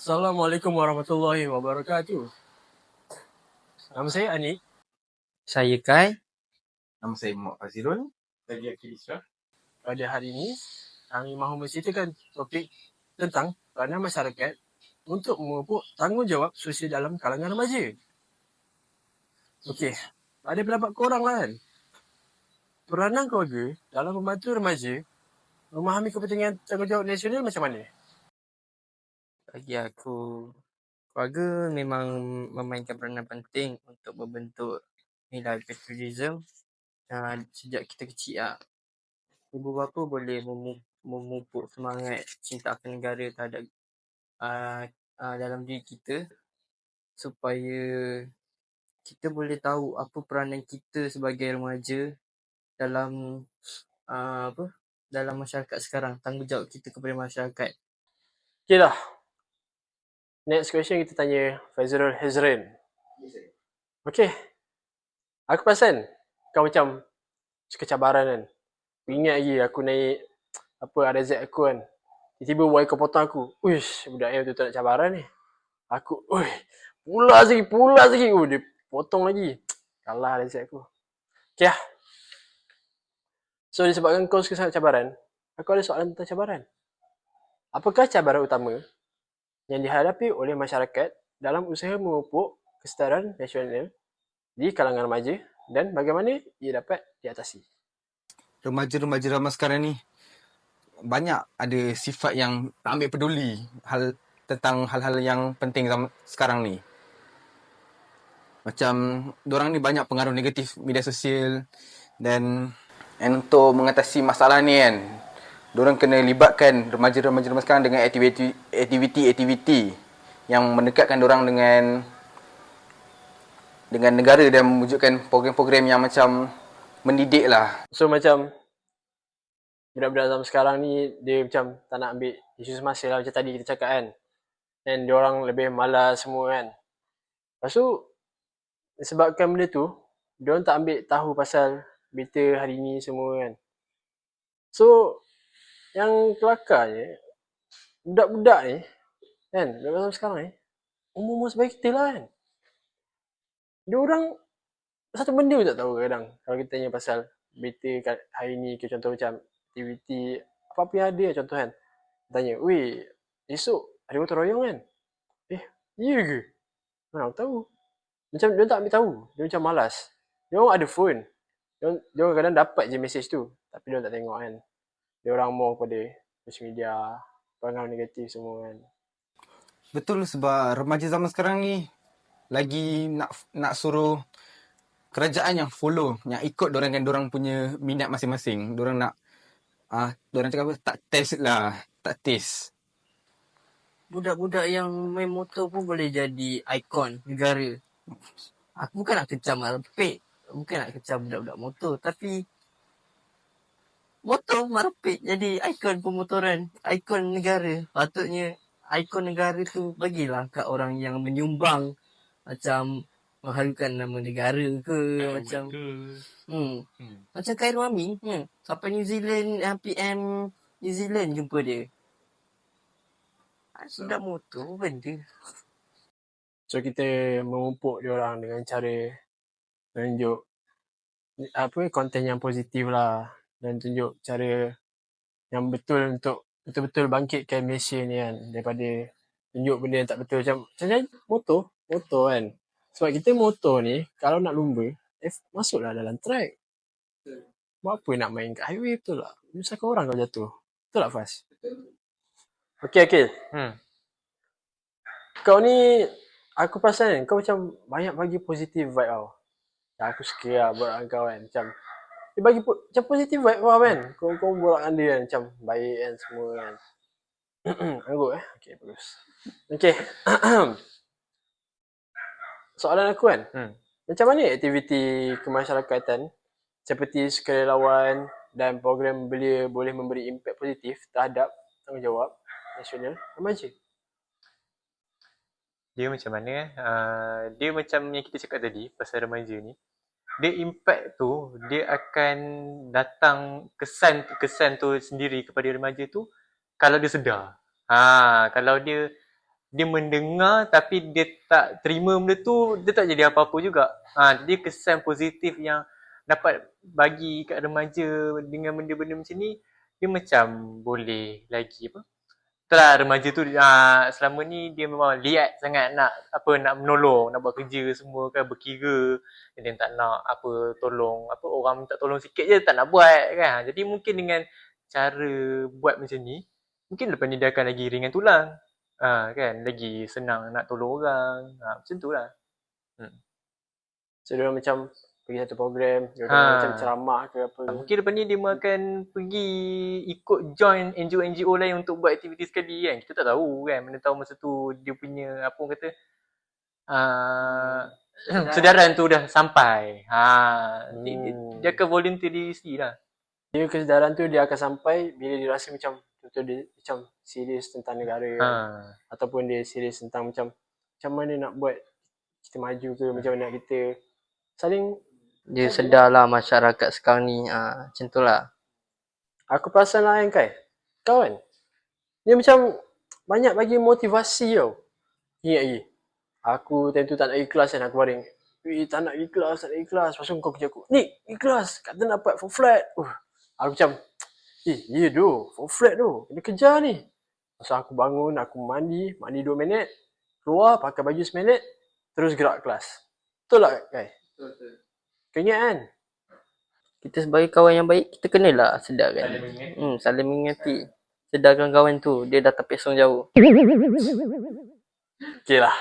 Assalamualaikum warahmatullahi wabarakatuh. Nama saya Anik. Saya Kai. Nama saya Muhammad Fazirul. Saya Akil Isra. Pada hari ini, kami mahu menceritakan topik tentang peranan masyarakat untuk memupuk tanggungjawab sosial dalam kalangan remaja. Okey, pada pendapat korang lah kan, peranan keluarga dalam membantu remaja memahami kepentingan tanggungjawab nasional macam mana? Bagi aku, keluarga memang memainkan peranan penting untuk membentuk nilai patriotism sejak kita kecil lah. Ibu bapa boleh memupuk semangat cinta akan negara terhadap dalam diri kita supaya kita boleh tahu apa peranan kita sebagai remaja dalam dalam masyarakat sekarang, tanggungjawab kita kepada masyarakat. Okey lah. Next question kita tanya Fazrul Hezrin. Okey. Aku perasan kau macam suka cabaran kan. Aku ingat lagi aku naik RZ aku kan. Tiba-tiba Y kau potong aku. Uish, budak ni betul-betul nak cabaran ni. Aku, pulas lagi. Dia potong lagi. Kalah RZ aku. Okay lah. So disebabkan kau suka sangat cabaran, aku ada soalan tentang cabaran. Apakah cabaran utama yang dihadapi oleh masyarakat dalam usaha memupuk kesetaraan nasional di kalangan remaja dan bagaimana ia dapat diatasi? Remaja-remaja zaman sekarang ni banyak ada sifat yang tak ambil peduli tentang hal-hal yang penting sekarang ni. Macam diorang ni banyak pengaruh negatif media sosial dan untuk mengatasi masalah ni kan, diorang kena libatkan remaja-remaja zaman sekarang dengan aktiviti yang mendekatkan diorang dengan negara dan mewujudkan program-program yang macam mendidik lah. So macam budak-budak zaman sekarang ni dia macam tak nak ambil isu semasa lah macam tadi kita cakap kan. Dan diorang lebih malas semua kan. Lepas tu disebabkan benda tu, diorang tak ambil tahu pasal berita hari ni semua kan. So yang kelakarnya budak-budak ni kan, budak zaman sekarang ni umur sebagai kita lah kan. Diorang satu benda pun tak tahu kadang kalau kita tanya pasal berita kat hari ni ke, contoh macam aktiviti apa-apa yang ada contoh kan. Tanya, weh esok ada gotong royong kan? Ya ke? Mana aku tahu. Macam dia tak ambil tahu. Dia macam malas. Dia orang ada phone. Dia orang kadang dapat je message tu. Tapi dia orang tak tengok kan. Dia orang more pada social media, pengaruh negatif semua kan. Betul, sebab remaja zaman sekarang ni lagi nak suruh kerajaan yang follow, yang ikut dorang kan dorang punya minat masing-masing. Dorang nak dorang cakap apa? Tak taste. Budak-budak yang main motor pun boleh jadi ikon negara. Aku bukan nak kecam marpek, bukan nak kecam budak-budak motor, tapi motor marpek jadi ikon pemotoran, ikon negara. Patutnya ikon negara tu bagilah kat orang yang menyumbang, macam mengharukan nama negara ke, macam macam Khairul Amin, sampai New Zealand, PM New Zealand jumpa dia. Sudah motor benda. So kita memupuk dia orang dengan cara tunjuk konten yang positif lah, dan tunjuk cara yang betul untuk betul-betul bangkitkan Malaysia ni kan, daripada tunjuk benda yang tak betul macam motor kan. Sebab kita motor ni kalau nak lumba masuklah dalam track. Buat apa nak main kat highway, betul tak? Menyusahkan orang kalau jatuh. Betul tak Faz? Okey Akil. Kau ni aku perasan kau macam banyak bagi positif vibe tau. Aku suka lah borak dengan kau kan. Macam dia bagi macam positif vibe kau kan. Kau borak dengan dia kan macam baik kan semua kan. Anggut okey bagus. Okey. Soalan aku kan. Macam mana aktiviti kemasyarakatan seperti sukarelawan dan program belia boleh memberi impak positif terhadap tanggungjawab nasional remaja? Dia macam mana dia macam yang kita cakap tadi pasal remaja ni, dia impact tu dia akan datang kesan tu sendiri kepada remaja tu kalau dia sedar. Kalau dia dia mendengar tapi dia tak terima benda tu, dia tak jadi apa-apa juga. Jadi kesan positif yang dapat bagi kat remaja dengan benda-benda macam ni, dia macam boleh lagi apa, itulah remaja tu selama ni dia memang liat sangat nak menolong, nak buat kerja semua kan, berkira. Dia tak nak tolong, orang minta tolong sikit je tak nak buat kan. Jadi mungkin dengan cara buat macam ni, mungkin lepas ni dia akan lagi ringan tulang. Kan, lagi senang nak tolong orang. Macam tu lah. So dia macam pergi satu program, dia macam ceramah ke apa. Mungkin lepas ni dia akan pergi ikut join NGO-NGO lain untuk buat aktiviti sekali kan. Kita tak tahu kan, mana tahu masa tu dia punya apa orang kata sedaran tu dah sampai. Dia akan volunteer diri sendiri lah. Dia kesedaran tu dia akan sampai bila dia rasa macam betul dia macam serius tentang negara kan. Ataupun dia serius tentang macam mana nak buat kita maju ke, macam mana nak kita saling. Dia sedarlah masyarakat sekarang ni. Macam tu lah. Aku perasan lah kan kau kan, dia macam banyak bagi motivasi tau. Ingat lagi aku time tu tak nak ikhlas kan, aku baring tak nak ikhlas. Lepas tu kau kerja aku, ni ikhlas kata nak dapat 4 flat. Aku macam ya tu 4 flat tu kena kejar ni. Masa aku bangun, aku mandi 2 minit, keluar pakai baju seminit, terus gerak kelas. Betul tak Kai? Betul. Kau ingat kan? Kita sebagai kawan yang baik, kita kenalah sedarkan. Saling mengingati. Sedarkan kawan tu, dia dah terpesong jauh. Okey lah.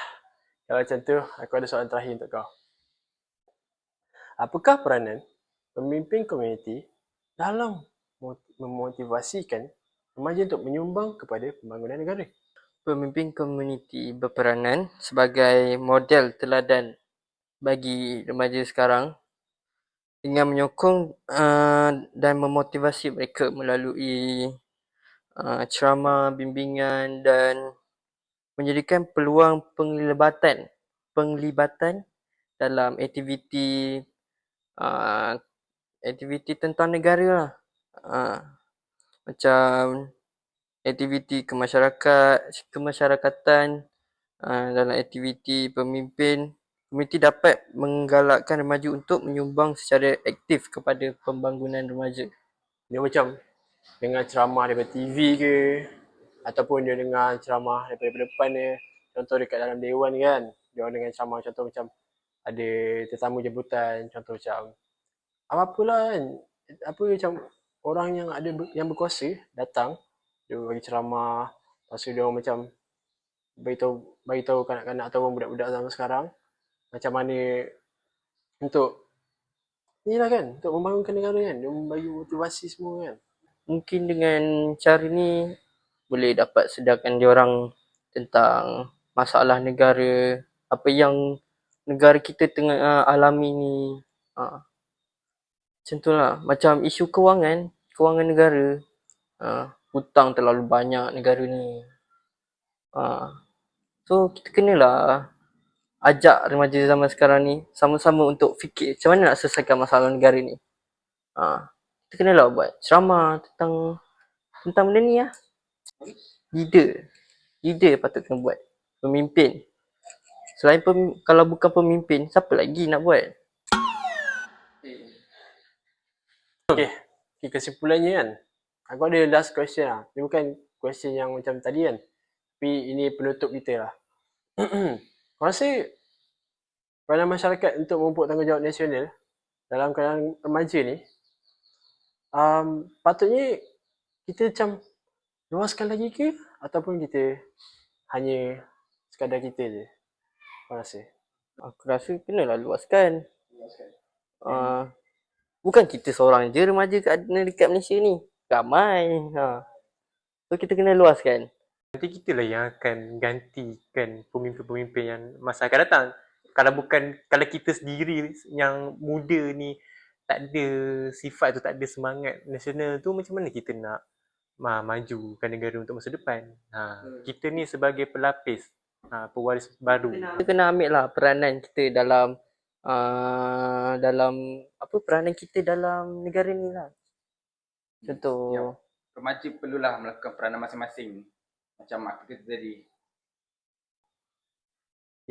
Kalau macam tu, aku ada soalan terakhir untuk kau. Apakah peranan pemimpin komuniti dalam memotivasikan remaja untuk menyumbang kepada pembangunan negara? Pemimpin komuniti berperanan sebagai model teladan bagi remaja sekarang dengan menyokong dan memotivasi mereka melalui ceramah, bimbingan dan menjadikan peluang penglibatan dalam aktiviti tentang negara lah. Macam aktiviti kemasyarakatan, dalam aktiviti pemimpin. Komuniti dapat menggalakkan remaja untuk menyumbang secara aktif kepada pembangunan remaja. Dia macam dengar ceramah daripada TV ke, ataupun dia dengar ceramah daripada depan dia. Contoh dekat dalam dewan kan, dia orang dengan ceramah contoh macam ada tetamu jemputan, contoh macam apa-apalah kan, macam orang yang berkuasa datang, dia bagi ceramah. Lepas tu dia orang macam beritahu kanak-kanak atau budak-budak zaman sekarang macam mana untuk inilah kan, untuk membangunkan negara kan. Dia membagi motivasi semua kan. Mungkin dengan cara ni boleh dapat sedarkan diorang tentang masalah negara, apa yang negara kita tengah alami ni. Macam tu lah. Macam isu kewangan negara. Hutang terlalu banyak negara ni. So kita kenalah ajak remaja zaman sekarang ni sama-sama untuk fikir macam mana nak selesaikan masalah negara ni. Kita kenalah buat ceramah tentang benda ni lah. Leader patut kena buat. Pemimpin. Selain kalau bukan pemimpin, siapa lagi nak buat? Okay, kesimpulannya kan, aku ada last question lah. Dia bukan question yang macam tadi kan, tapi ini penutup kita lah. Kau rasa peranan masyarakat untuk memupuk tanggungjawab nasional dalam kalangan remaja ni, patutnya kita macam luaskan lagi ke, ataupun kita hanya sekadar kita je? Kau rasa? Aku rasa kenalah luaskan. Bukan kita seorang je remaja dekat Malaysia ni. Ramai. So kita kena luaskan. Nanti kita lah yang akan gantikan pemimpin-pemimpin yang masa akan datang. Kalau kita sendiri yang muda ni tak ada sifat tu, tak ada semangat nasional tu, macam mana kita nak majukan negara untuk masa depan? Kita ni sebagai pelapis, pewaris baru. Kita kena ambil lah peranan kita dalam peranan kita dalam negara ni lah. Contoh Remaja perlulah melakukan peranan masing-masing. Macam aku kata tadi,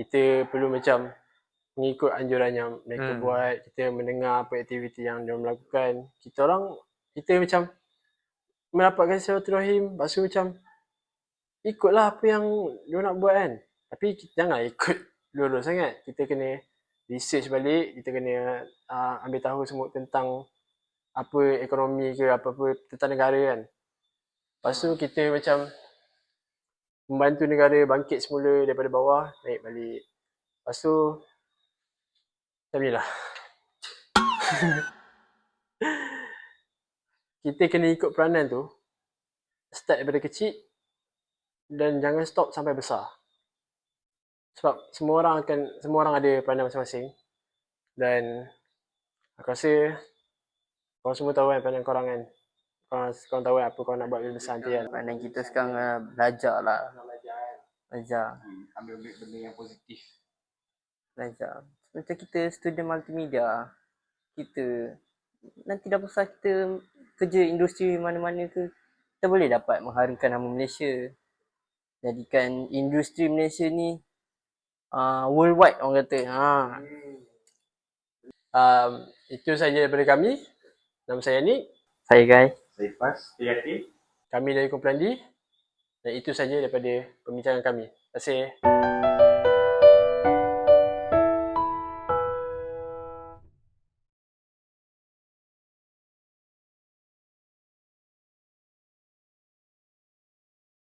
kita perlu macam mengikut anjuran yang mereka Hmm. buat, kita mendengar apa aktiviti yang dia melakukan. Kita macam mendapatkan silaturahim, lepas tu macam ikutlah apa yang dia nak buat kan. Tapi jangan ikut lurus sangat. Kita kena research balik, kita kena ambil tahu semua tentang apa ekonomi ke apa-apa tentang negara kan. Lepas tu kita macam membantu negara bangkit semula daripada bawah, naik balik. Lepas tu macam ni lah. Kita kena ikut peranan tu, start daripada kecil dan jangan stop sampai besar. Sebab semua orang ada peranan masing-masing. Dan aku rasa korang semua tahu kan peranan korang kan. Korang tahu kan apa korang nak buat bila besar nanti kan. Pandang kita sekarang belajar lah. Belajar. Ambil benda yang positif. Belajar. Macam kita student multimedia, kita nanti dah besar kita kerja industri mana-mana ke, kita boleh dapat mengharumkan nama Malaysia. Jadikan industri Malaysia ni worldwide orang kata. Itu saja daripada kami. Nama saya Nick. Saya guys. Saya Fas. Kami dari kumpulan D. Dan itu saja daripada pembincangan kami. Terima kasih.